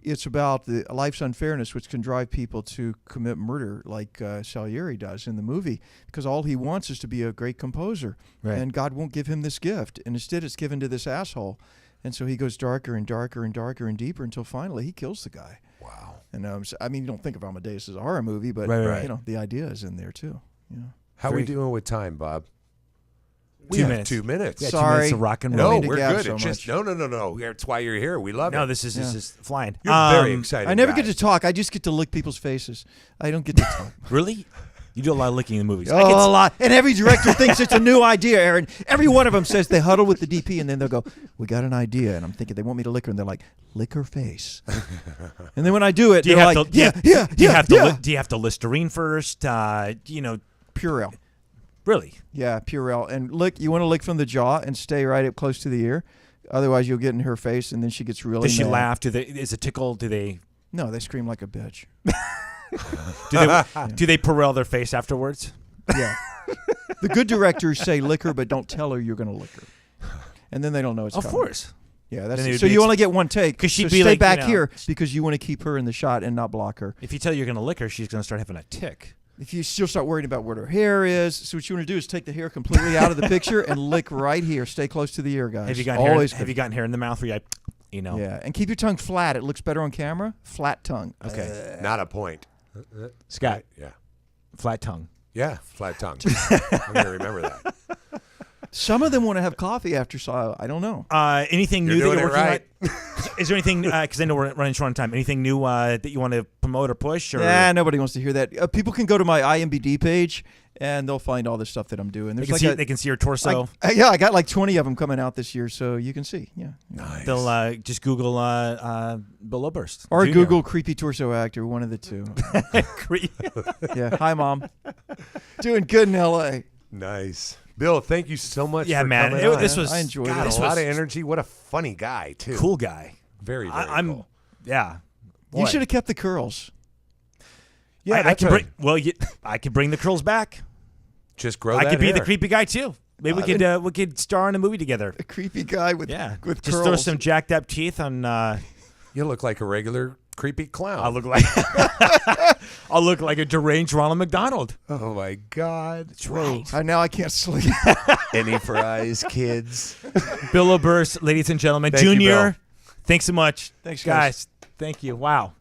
it's about the life's unfairness, which can drive people to commit murder, like Salieri does in the movie, because all he wants is to be a great composer, Right. and God won't give him this gift, and instead it's given to this asshole, and so he goes darker and darker and darker and deeper until finally he kills the guy. Wow. And so, I mean, you don't think of Amadeus as a horror movie, but Right. you know the idea is in there too. You know. How Very- we doing with time, Bob? We 2 have minutes. 2 minutes. Yeah, 2 Sorry. minutes of rock and No, roll. No, to we're gab good. so It's just much. no. That's why you're here. We love No, it. this is flying. You're very excited. I never guy. get to talk. I just get to lick people's faces. I don't get to talk. Really? You do a lot of licking in movies. Oh, a lot. And every director thinks it's a new idea, Aaron. Every one of them says they huddle with the DP, and then they'll go, "We got an idea." And I'm thinking they want me to lick her, and they're like, "Lick her face." And then when I do it, Do you they're have like, to? "Yeah, yeah, Do you have to? yeah." Do you have to Listerine first? Purell. Really? Yeah, Purell. And lick. You want to lick from the jaw and stay right up close to the ear. Otherwise, you'll get in her face, and then she gets really Does she mad. laugh? Is it tickle? Do they? No, they scream like a bitch. Do they Perel their face afterwards? Yeah. The good directors say lick her, but don't tell her you're going to lick her. And then they don't know it's Of coming. course. Yeah, that's Then it would so be you only get one take. 'Cause she'd so be stay like, back you know- here because you want to keep her in the shot and not block her. If you tell her you're going to lick her, she's going to start having a tick. If you still start worrying about where her hair is, so what you want to do is take the hair completely out of the picture and lick right here. Stay close to the ear, guys. Have you gotten Always hair? Have you gotten hair in the mouth where you know? Yeah, and keep your tongue flat. It looks better on camera. Flat tongue. Okay. Not a point. Scott, Yeah. flat tongue. Yeah, flat tongue. I'm going to remember that. Some of them want to have coffee after, so I don't know. Anything You're new that doing you're it working on? Is there anything? Because I know we're running short on time. Anything new that you want to promote or push? Or Nah, nobody wants to hear that. People can go to my IMBD page and they'll find all the stuff that I'm doing. they There's can, they can see your torso. I got like 20 of them coming out this year, so you can see. Yeah. Nice. They'll just Google Bill Oberst. Or Jr. Google creepy torso actor, one of the two. Yeah. Hi, Mom. Doing good in L.A. Nice. Bill, thank you so much Yeah, for man. coming on. This was I enjoyed God, it. this a lot was of energy. What a funny guy, too. cool guy. Very, very I'm cool. yeah. You Boy. should have kept the curls. Yeah, I that's could right. bring. Well, I could bring the curls back. Just grow I that could be the hair. creepy guy too. Maybe we could star in a movie together. A creepy guy with with just curls. throw some jacked up teeth on. You look like a regular creepy clown. I'll look like I'll look like a deranged Ronald McDonald. Oh, my God. That's right. Now I can't sleep. Any fries, kids? Bill Oberst, ladies and gentlemen, Thank you, Junior. Bill. Thanks so much. Thanks, guys. Thank you. Wow.